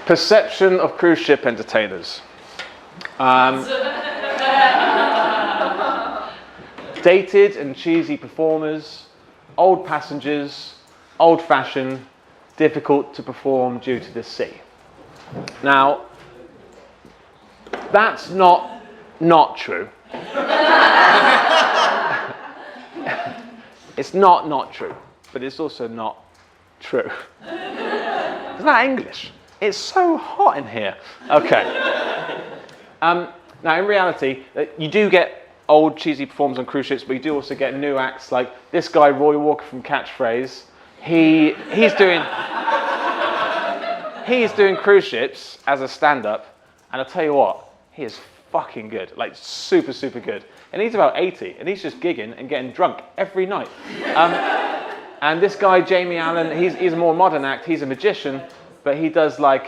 Perception of cruise ship entertainers. Dated and cheesy performers, old passengers, old-fashioned, difficult to perform due to the sea. Now, that's not true. It's not true, but it's also not true. Isn't that English? It's so hot in here. Okay. Now, in reality, you do get old cheesy performers on cruise ships, but you do also get new acts like this guy, Roy Walker from Catchphrase. He's doing cruise ships as a stand-up, and I'll tell you what, he is fucking good, like super, super good. And he's about 80, and he's just gigging and getting drunk every night. And this guy, Jamie Allen, he's a more modern act. He's a magician, but he does like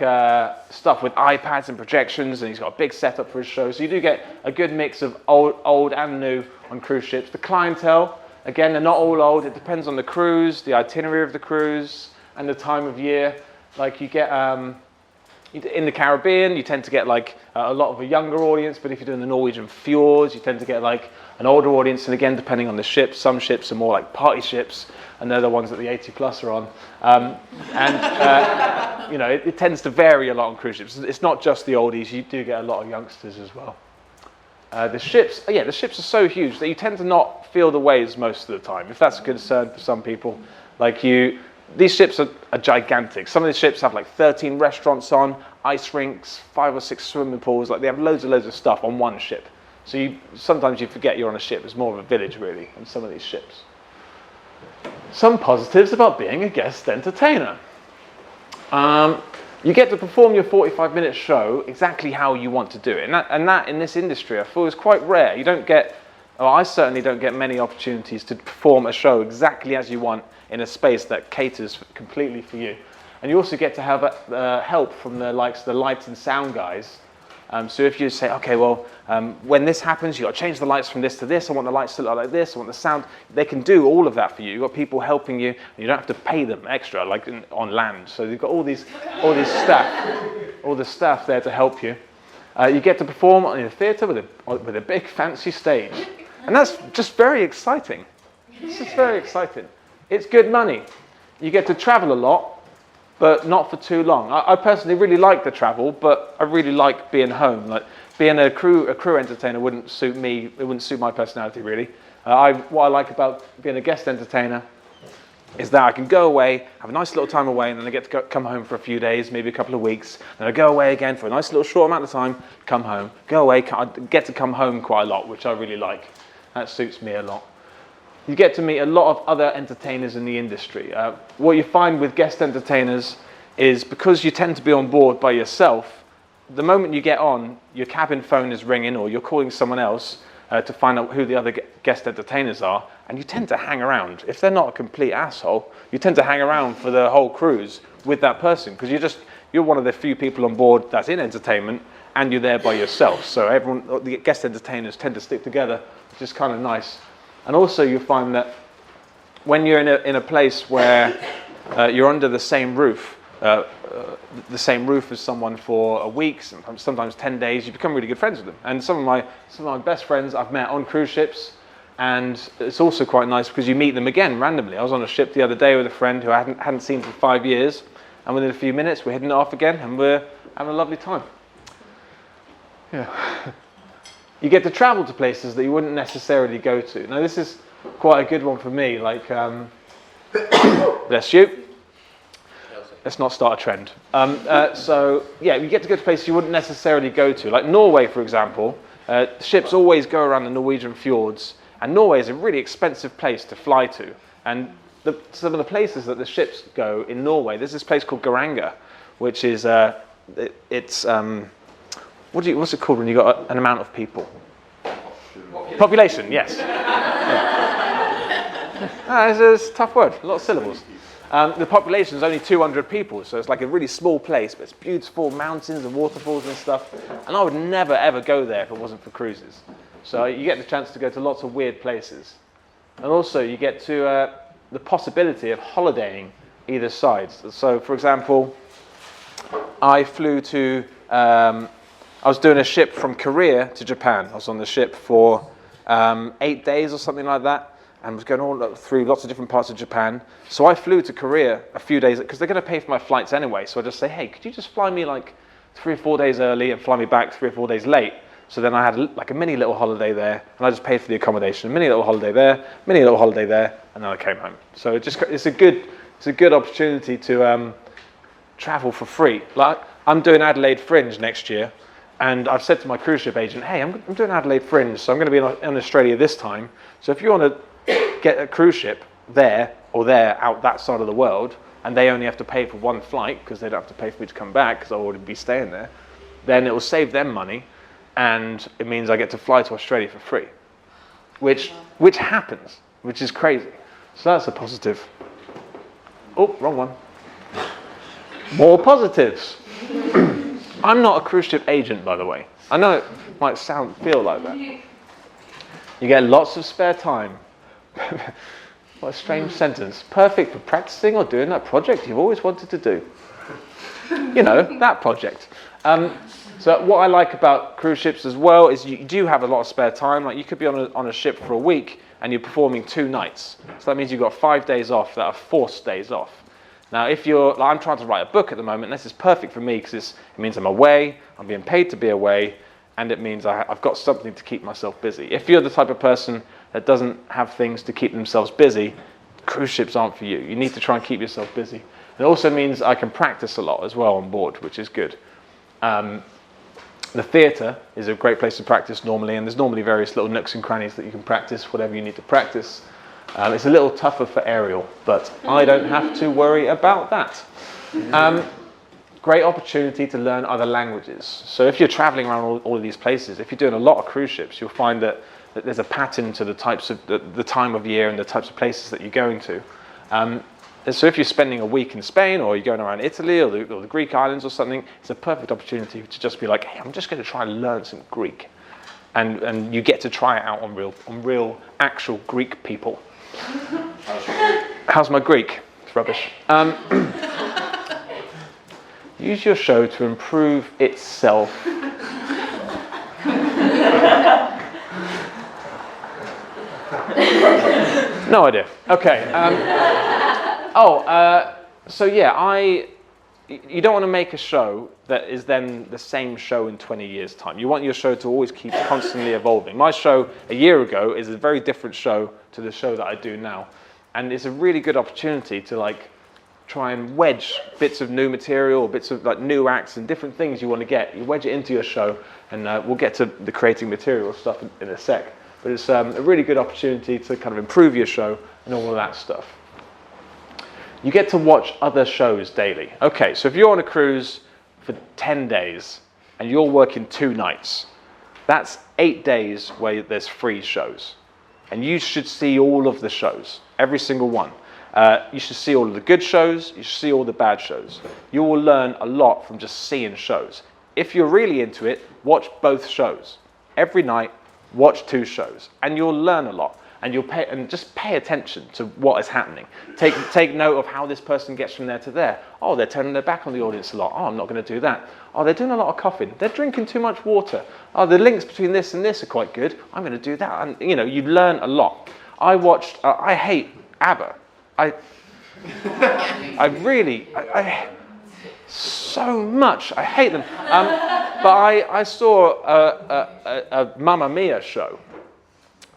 stuff with iPads and projections, and he's got a big setup for his show. So you do get a good mix of old and new on cruise ships. The clientele, again, they're not all old. It depends on the cruise, the itinerary of the cruise, and the time of year. Like you get, in the Caribbean, you tend to get like a lot of a younger audience, but if you're doing the Norwegian fjords, you tend to get like an older audience. And again, depending on the ship, some ships are more like party ships, and they're the ones that the 80 plus are on. You know, it tends to vary a lot on cruise ships. It's not just the oldies, you do get a lot of youngsters as well. The ships are so huge that you tend to not feel the waves most of the time, if that's a concern for some people. Like these ships are gigantic. Some of these ships have like 13 restaurants on, ice rinks, 5 or 6 swimming pools. Like they have loads of stuff on one ship. So sometimes you forget you're on a ship. It's more of a village really on some of these ships. Some positives about being a guest entertainer. You get to perform your 45-minute show exactly how you want to do it. And that in this industry I feel is quite rare. I certainly don't get many opportunities to perform a show exactly as you want in a space that caters completely for you. And you also get to have help from the lights and sound guys. So if you say, okay, well, when this happens, you've got to change the lights from this to this. I want the lights to look like this. I want the sound. They can do all of that for you. You've got people helping you. And you don't have to pay them extra, like on land. So you've got all the staff there to help you. You get to perform in a theatre with a big fancy stage. And that's just very exciting. It's just very exciting. It's good money. You get to travel a lot, but not for too long. I personally really like the travel, but I really like being home. Like being a crew entertainer wouldn't suit me. It wouldn't suit my personality really. What I like about being a guest entertainer is that I can go away, have a nice little time away, and then I get to come home for a few days, maybe a couple of weeks. Then I go away again for a nice little short amount of time, come home, go away. I get to come home quite a lot, which I really like. That suits me a lot. You get to meet a lot of other entertainers in the industry. What you find with guest entertainers is because you tend to be on board by yourself, the moment you get on, your cabin phone is ringing or you're calling someone else to find out who the other guest entertainers are, and you tend to hang around. If they're not a complete asshole, you tend to hang around for the whole cruise with that person because you're one of the few people on board that's in entertainment and you're there by yourself. So the guest entertainers tend to stick together, which is kind of nice. And also you find that when you're in a place where you're under the same roof as someone for a week, sometimes 10 days, you become really good friends with them. And some of my best friends I've met on cruise ships, and it's also quite nice because you meet them again randomly. I was on a ship the other day with a friend who I hadn't seen for 5 years, and within a few minutes we're heading off again and we're having a lovely time. Yeah. You get to travel to places that you wouldn't necessarily go to. Now this is quite a good one for me, like, bless you. Let's not start a trend. So yeah, you get to go to places you wouldn't necessarily go to. Like Norway, for example, ships always go around the Norwegian fjords, and Norway is a really expensive place to fly to. And some of the places that the ships go in Norway, there's this place called Geiranger, which is, what's it called when you've got an amount of people? Population, yes. Yeah. It's a tough word, a lot of syllables. The population is only 200 people, so it's like a really small place, but it's beautiful mountains and waterfalls and stuff. And I would never, ever go there if it wasn't for cruises. So you get the chance to go to lots of weird places. And also you get to the possibility of holidaying either side. So for example, I flew to, I was doing a ship from Korea to Japan. I was on the ship for 8 days or something like that, and was going all through lots of different parts of Japan. So I flew to Korea a few days, because they're going to pay for my flights anyway. So I just say, hey, could you just fly me like 3 or 4 days early and fly me back 3 or 4 days late? So then I had like a mini little holiday there, and I just paid for the accommodation. Mini little holiday there, mini little holiday there, and then I came home. So it's a good opportunity to travel for free. Like, I'm doing Adelaide Fringe next year, and I've said to my cruise ship agent, hey, I'm doing Adelaide Fringe, so I'm going to be in Australia this time. So if you want to get a cruise ship there or there out that side of the world, and they only have to pay for one flight because they don't have to pay for me to come back because I'll already be staying there, then it will save them money, and it means I get to fly to Australia for free, which happens, which is crazy. So that's a positive. Oh, wrong one. More positives. I'm not a cruise ship agent, by the way. I know it might feel like that. You get lots of spare time. What a strange sentence. Perfect for practicing or doing that project you've always wanted to do. You know, that project. So what I like about cruise ships as well is you do have a lot of spare time. Like, you could be on a ship for a week and you're performing 2 nights. So that means you've got 5 days off that are forced days off. Now, if you're, like, I'm trying to write a book at the moment, and this is perfect for me because it means I'm away, I'm being paid to be away, and it means I've got something to keep myself busy. If you're the type of person that doesn't have things to keep themselves busy, cruise ships aren't for you. You need to try and keep yourself busy. It also means I can practice a lot as well on board, which is good. The theatre is a great place to practice normally, and there's normally various little nooks and crannies that you can practice whatever you need to practice. It's a little tougher for Ariel, but I don't have to worry about that. Great opportunity to learn other languages. So if you're traveling around all of these places, if you're doing a lot of cruise ships, you'll find that there's a pattern to the types of the time of year and the types of places that you're going to. And so if you're spending a week in Spain, or you're going around Italy or the Greek islands or something, it's a perfect opportunity to just be like, hey, I'm just going to try and learn some Greek. And you get to try it out on real actual Greek people. How's my Greek? It's rubbish. Use your show to improve itself. No idea. Okay. So yeah, you don't want to make a show that is then the same show in 20 years' time. You want your show to always keep constantly evolving. My show a year ago is a very different show to the show that I do now. And it's a really good opportunity to like try and wedge bits of new material, bits of like new acts and different things you want to get. You wedge it into your show, and we'll get to the creating material stuff in a sec. But it's a really good opportunity to kind of improve your show and all of that stuff. You get to watch other shows daily. Okay, so if you're on a cruise for 10 days and you're working 2 nights, that's 8 days where there's free shows. And you should see all of the shows, every single one. You should see all of the good shows, you should see all the bad shows. You will learn a lot from just seeing shows. If you're really into it, watch both shows. Every night, watch 2 shows, and you'll learn a lot. And just pay attention to what is happening. Take note of how this person gets from there to there. Oh, they're turning their back on the audience a lot. Oh, I'm not going to do that. Oh, they're doing a lot of coughing. They're drinking too much water. Oh, the links between this and this are quite good. I'm going to do that. And you learn a lot. I hate ABBA. I so much. I hate them. But I saw a Mamma Mia show,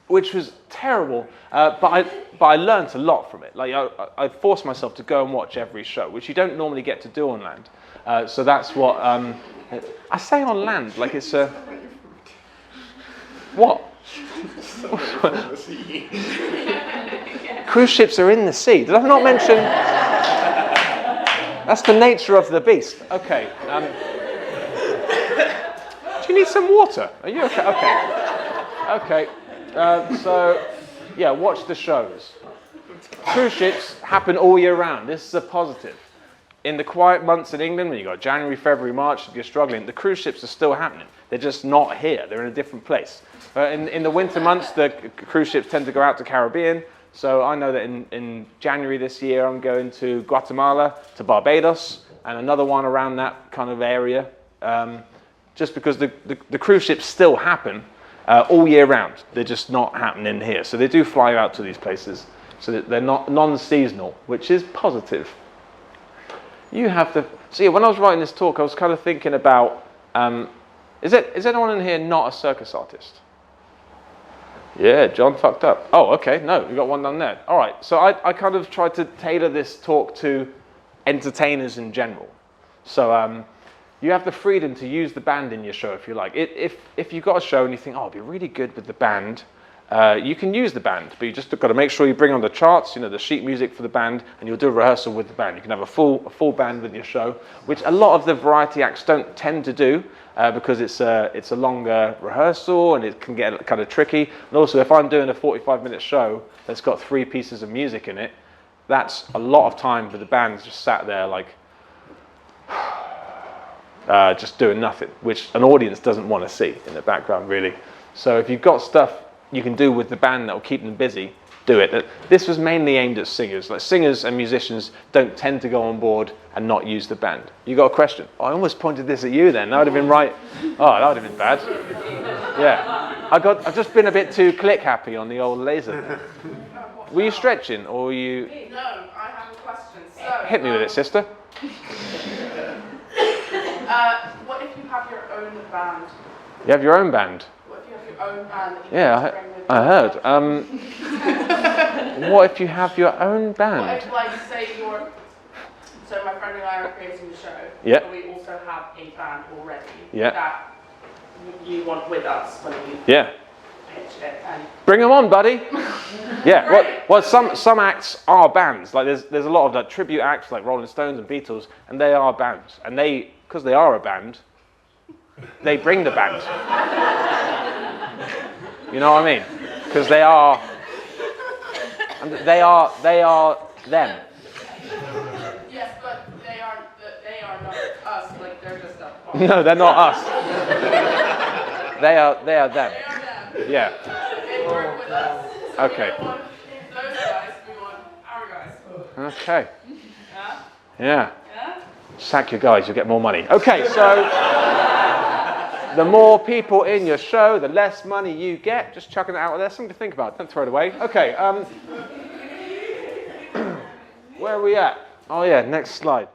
which was terrible, but I learned a lot from it. Like I forced myself to go and watch every show, which you don't normally get to do on land. So that's what I say on land, like it's a what? Cruise ships are in the sea. Did I not mention? That's the nature of the beast. Okay. Do you need some water? Are you okay? Okay. So, yeah, watch the shows. Cruise ships happen all year round. This is a positive. In the quiet months in England, when you've got January, February, March, if you're struggling, the cruise ships are still happening. They're just not here. They're in a different place. In the winter months, the cruise ships tend to go out to Caribbean. So I know that in January this year, I'm going to Guatemala, to Barbados, and another one around that kind of area, just because the cruise ships still happen all year round. They're just not happening here. So they do fly out to these places, so that they're not non-seasonal, which is positive. You have the... See, when I was writing this talk, I was kind of thinking about, is anyone in here not a circus artist? Yeah, John fucked up. Oh, okay, no, we got one down there. All right, so I kind of tried to tailor this talk to entertainers in general. So you have the freedom to use the band in your show if you like. If you've got a show and you think, oh, it'd be really good with the band, you can use the band, but you just got to make sure you bring on the charts, the sheet music for the band, and you'll do a rehearsal with the band. You can have a full band with your show, which a lot of the variety acts don't tend to do because it's a longer rehearsal and it can get kind of tricky. And also, if I'm doing a 45-minute show that's got 3 pieces of music in it, that's a lot of time for the band just sat there like just doing nothing, which an audience doesn't want to see in the background, really. So if you've got stuff you can do with the band that will keep them busy, do it. This was mainly aimed at singers. Like singers and musicians don't tend to go on board and not use the band. You got a question? Oh, I almost pointed this at you then. That would have been right. Oh, that would have been bad. Yeah. I've just been a bit too click happy on the old laser. Were you stretching or were you... No, I have a question. So, hit me with it, sister. What if you have your own band? You have your own band? What if you have your own band? That you Yeah, I heard. What if you have your own band? What if, like, say you're... So my friend and I are creating the show. Yeah. But we also have a band already. Yeah. That you want with us when you pitch it. And Bring them on, buddy. Yeah. Well, some acts are bands. Like there's a lot of like tribute acts, like Rolling Stones and Beatles, and they are bands. And because they are a band, they bring the band. You know what I mean? Because they are them. yes, but they are not us. Like they're just a part. No, they're not us. They are them. They are them. Yeah. They work with us. So Okay. we don't want those guys. We want our guys. Okay. Yeah. Yeah. Yeah. Sack your guys, you'll get more money. Okay, so the more people in your show, the less money you get. Just chucking it out there, something to think about. Don't throw it away. Okay. Where are we at? Oh yeah, next slide.